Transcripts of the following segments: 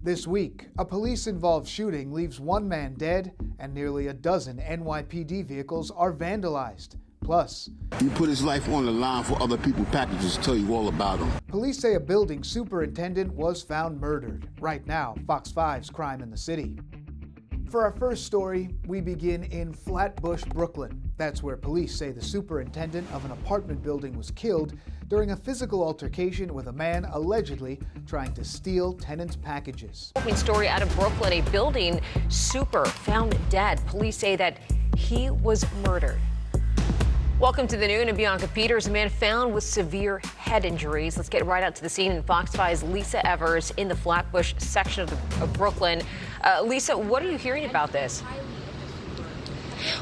This week, a police-involved shooting leaves one man dead and nearly a dozen NYPD vehicles are vandalized. Plus, he put his life on the line for other people's packages. Tell you all about him. Police say a building superintendent was found murdered. Right now, Fox 5's Crime in the City. For our first story, we begin in Flatbush, Brooklyn. That's where police say the superintendent of an apartment building was killed during a physical altercation with a man allegedly trying to steal tenants' packages. Story out of Brooklyn, a building super found dead. Police say that he was murdered. Welcome to the noon. And Bianca Peters, a man found with severe head injuries. Let's get right out to the scene in Fox 5's Lisa Evers in the Flatbush section of Brooklyn. Lisa, what are you hearing about this?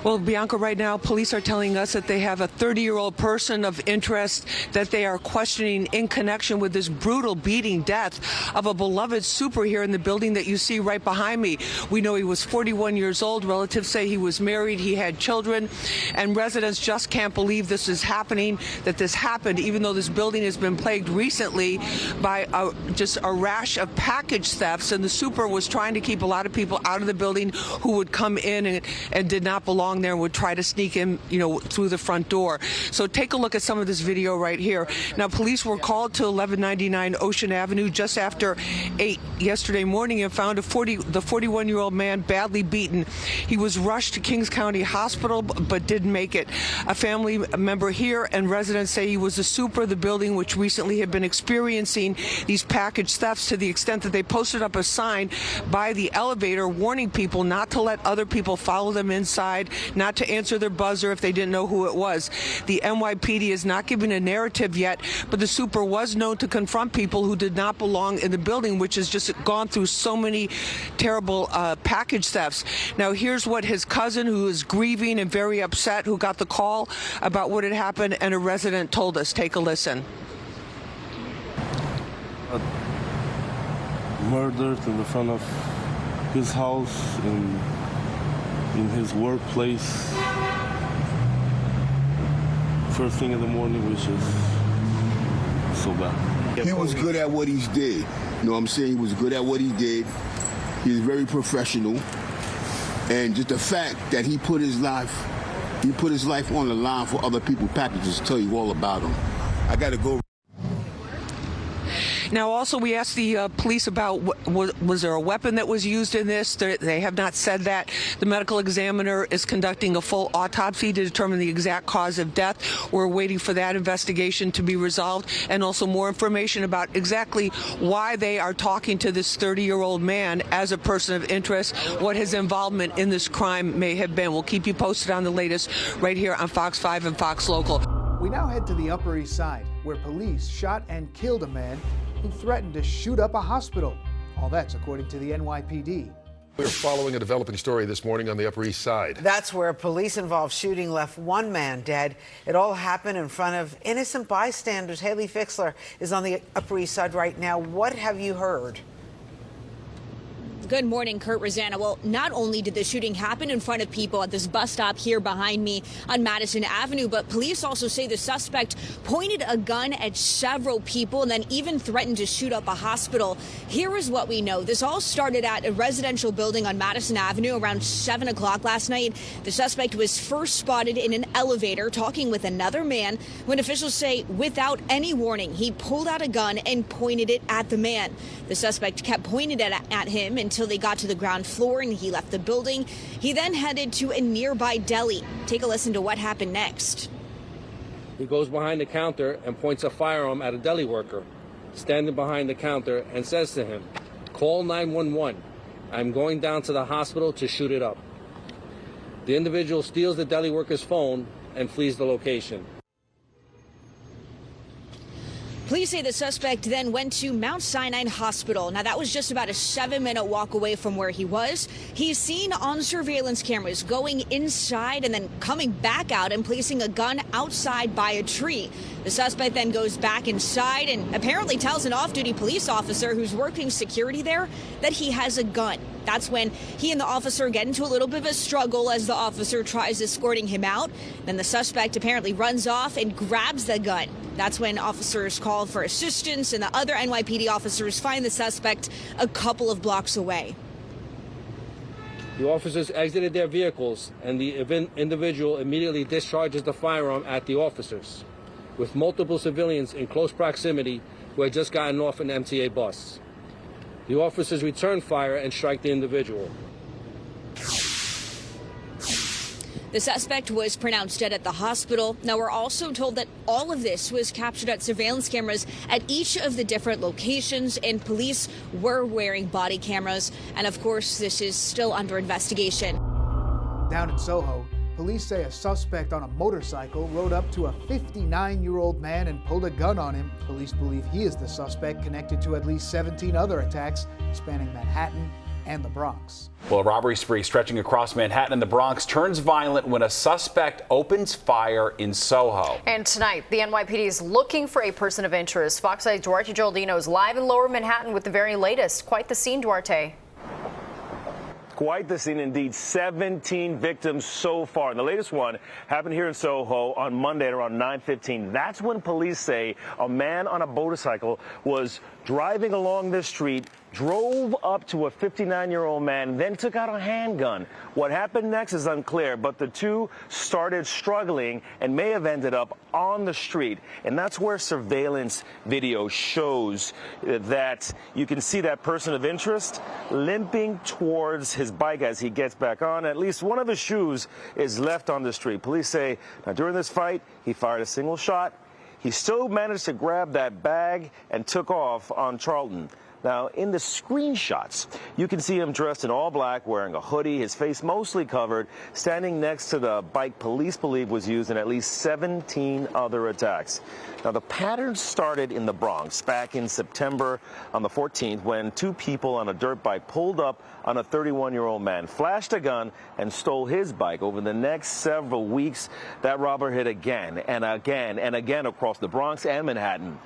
Well, Bianca, right now, police are telling us that they have a 30-year-old person of interest that they are questioning in connection with this brutal beating death of a beloved super here in the building that you see right behind me. We know he was 41 years old. Relatives say he was married, he had children, and residents just can't believe this is happening, that this happened, even though this building has been plagued recently by just a rash of package thefts, and the super was trying to keep a lot of people out of the building who would come in and did not belong there and would try to sneak in, through the front door. So take a look at some of this video right here. Now, police were called to 1199 Ocean Avenue just after 8 yesterday morning and found the 41-year-old man badly beaten. He was rushed to Kings County Hospital but didn't make it. A family member here and residents say he was the super of the building, which recently had been experiencing these package thefts to the extent that they posted up a sign by the elevator warning people not to let other people follow them inside, not to answer their buzzer if they didn't know who it was. The NYPD is not giving a narrative yet, but the super was known to confront people who did not belong in the building, which has just gone through so many terrible package thefts. Now, here's what his cousin, who is grieving and very upset, who got the call about what had happened, and a resident told us. Take a listen. Murdered in the front of his house and in his workplace, first thing in the morning, which is so bad. He was good at what he did. You know what I'm saying? He was good at what he did. He was very professional. And just the fact that he put his life on the line for other people's packages. Tell you all about him. I got to go. Now, also, we asked the police about was there a weapon that was used in this. They have not said that. The medical examiner is conducting a full autopsy to determine the exact cause of death. We're waiting for that investigation to be resolved, and also more information about exactly why they are talking to this 30-year-old man as a person of interest, what his involvement in this crime may have been. We'll keep you posted on the latest right here on Fox 5 and Fox Local. We now head to the Upper East Side, where police shot and killed a man who threatened to shoot up a hospital. All that's according to the NYPD. We're following a developing story this morning on the Upper East Side. That's where a police-involved shooting left one man dead. It all happened in front of innocent bystanders. Haley Fixler is on the Upper East Side right now. What have you heard? Good morning, Kurt, Rosanna. Well, not only did the shooting happen in front of people at this bus stop here behind me on Madison Avenue, but police also say the suspect pointed a gun at several people and then even threatened to shoot up a hospital. Here is what we know. This all started at a residential building on Madison Avenue around 7 o'clock last night. The suspect was first spotted in an elevator talking with another man when officials say without any warning, he pulled out a gun and pointed it at the man. The suspect kept pointing it at him until they got to the ground floor and he left the building. He then headed to a nearby deli. Take a listen to what happened next. He goes behind the counter and points a firearm at a deli worker standing behind the counter and says to him, "Call 911. I'm going down to the hospital to shoot it up." The individual steals the deli worker's phone and flees the location. Police say the suspect then went to Mount Sinai Hospital. Now, that was just about a 7-minute walk away from where he was. He's seen on surveillance cameras going inside and then coming back out and placing a gun outside by a tree. The suspect then goes back inside and apparently tells an off-duty police officer who's working security there that he has a gun. That's when he and the officer get into a little bit of a struggle as the officer tries escorting him out. Then the suspect apparently runs off and grabs the gun. That's when officers called for assistance, and the other NYPD officers find the suspect a couple of blocks away. The officers exited their vehicles, and the individual immediately discharges the firearm at the officers, with multiple civilians in close proximity who had just gotten off an MTA bus. The officers return fire and strike the individual. The suspect was pronounced dead at the hospital. Now, we're also told that all of this was captured at surveillance cameras at each of the different locations, and police were wearing body cameras. And of course, this is still under investigation. Down in Soho, police say a suspect on a motorcycle rode up to a 59-year-old man and pulled a gun on him. Police believe he is the suspect connected to at least 17 other attacks spanning Manhattan and the Bronx. Well, a robbery spree stretching across Manhattan and the Bronx turns violent when a suspect opens fire in Soho. And tonight, the NYPD is looking for a person of interest. Fox 8's Duarte Giordino is live in Lower Manhattan with the very latest. Quite the scene, Duarte. Quite the scene indeed. 17 victims so far. And the latest one happened here in Soho on Monday at around 9:15. That's when police say a man on a motorcycle was driving along this street, drove up to a 59-year-old man, then took out a handgun. What happened next is unclear, but the two started struggling and may have ended up on the street. And that's where surveillance video shows that you can see that person of interest limping towards his bike as he gets back on. At least one of his shoes is left on the street. Police say now during this fight, he fired a single shot. He still managed to grab that bag and took off on Charlton. Now, in the screenshots, you can see him dressed in all black, wearing a hoodie, his face mostly covered, standing next to the bike police believe was used in at least 17 other attacks. Now, the pattern started in the Bronx back in September on the 14th when two people on a dirt bike pulled up on a 31-year-old man, flashed a gun, and stole his bike. Over the next several weeks, that robber hit again and again and again across the Bronx and Manhattan.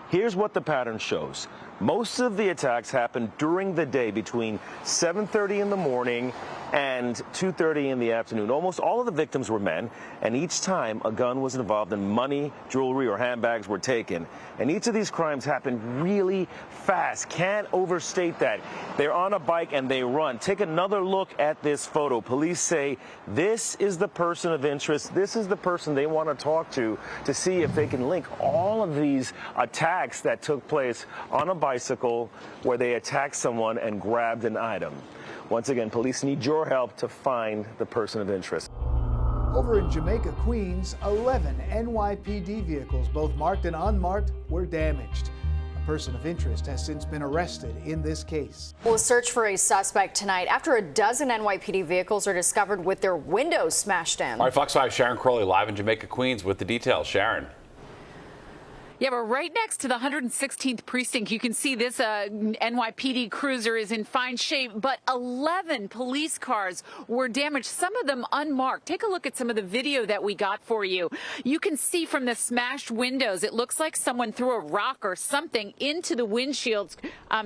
Here's what the pattern shows. Most of the attacks happened during the day between 7:30 in the morning and 2:30 in the afternoon. Almost all of the victims were men, and each time a gun was involved and money, jewelry, or handbags were taken. And each of these crimes happened really fast. Can't overstate that. They're on a bike and they run. Take another look at this photo. Police say this is the person of interest. This is the person they want to talk to see if they can link all of these attacks that took place on a bicycle where they attacked someone and grabbed an item. Once again, police need your help to find the person of interest. Over in Jamaica, Queens, 11 NYPD vehicles, both marked and unmarked, were damaged. A person of interest has since been arrested in this case. We'll search for a suspect tonight after a dozen NYPD vehicles are discovered with their windows smashed in. All right, Fox 5 Sharon Crowley live in Jamaica, Queens with the details. Sharon. Yeah, we're right next to the 116th precinct. You can see this NYPD cruiser is in fine shape, but 11 police cars were damaged, some of them unmarked. Take a look at some of the video that we got for you. You can see from the smashed windows, it looks like someone threw a rock or something into the windshields,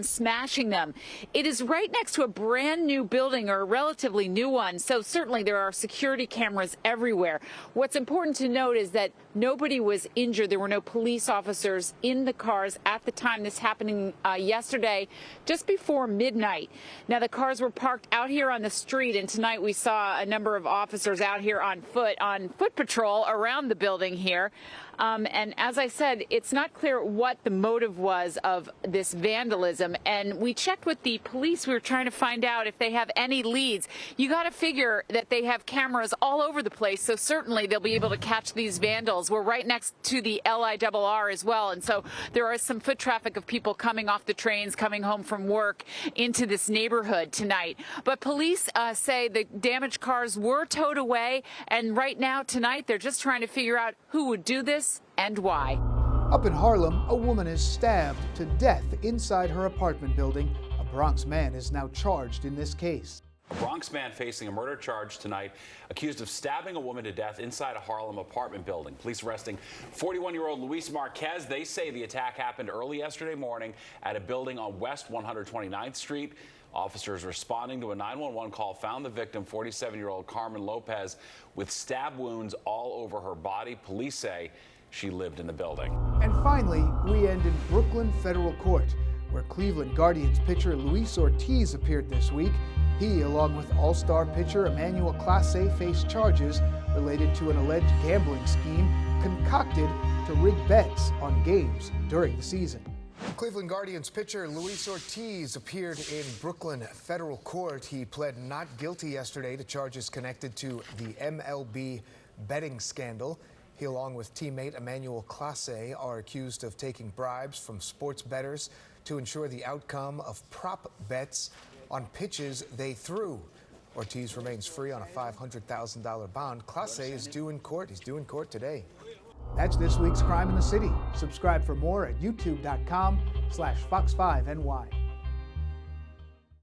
smashing them. It is right next to a brand new building, or a relatively new one, so certainly there are security cameras everywhere. What's important to note is that nobody was injured. There were no police officers in the cars at the time this happening yesterday, just before midnight. Now, the cars were parked out here on the street, and tonight we saw a number of officers out here on foot patrol around the building here. And as I said, it's not clear what the motive was of this vandalism. And we checked with the police. We were trying to find out if they have any leads. You got to figure that they have cameras all over the place, so certainly they'll be able to catch these vandals. We're right next to the LIRR as well, and so there is some foot traffic of people coming off the trains, coming home from work into this neighborhood tonight. But police say the damaged cars were towed away, and right now, tonight, they're just trying to figure out who would do this and why. Up in Harlem, a woman is stabbed to death inside her apartment building. A Bronx man is now charged in this case. A Bronx man facing a murder charge tonight, accused of stabbing a woman to death inside a Harlem apartment building. Police arresting 41-year-old Luis Marquez. They say the attack happened early yesterday morning at a building on West 129th Street. Officers responding to a 911 call found the victim, 47-year-old Carmen Lopez, with stab wounds all over her body. Police say she lived in the building. And finally, we end in Brooklyn Federal Court, where Cleveland Guardians pitcher Luis Ortiz appeared this week. He, along with All-Star pitcher Emmanuel Clase, faced charges related to an alleged gambling scheme concocted to rig bets on games during the season. Cleveland Guardians pitcher Luis Ortiz appeared in Brooklyn Federal Court. He pled not guilty yesterday to charges connected to the MLB betting scandal. He, along with teammate Emmanuel Clase, are accused of taking bribes from sports bettors to ensure the outcome of prop bets on pitches they threw. Ortiz remains free on a $500,000 bond. Clase is due in court. He's due in court today. That's this week's Crime in the City. Subscribe for more at youtube.com/Fox5NY.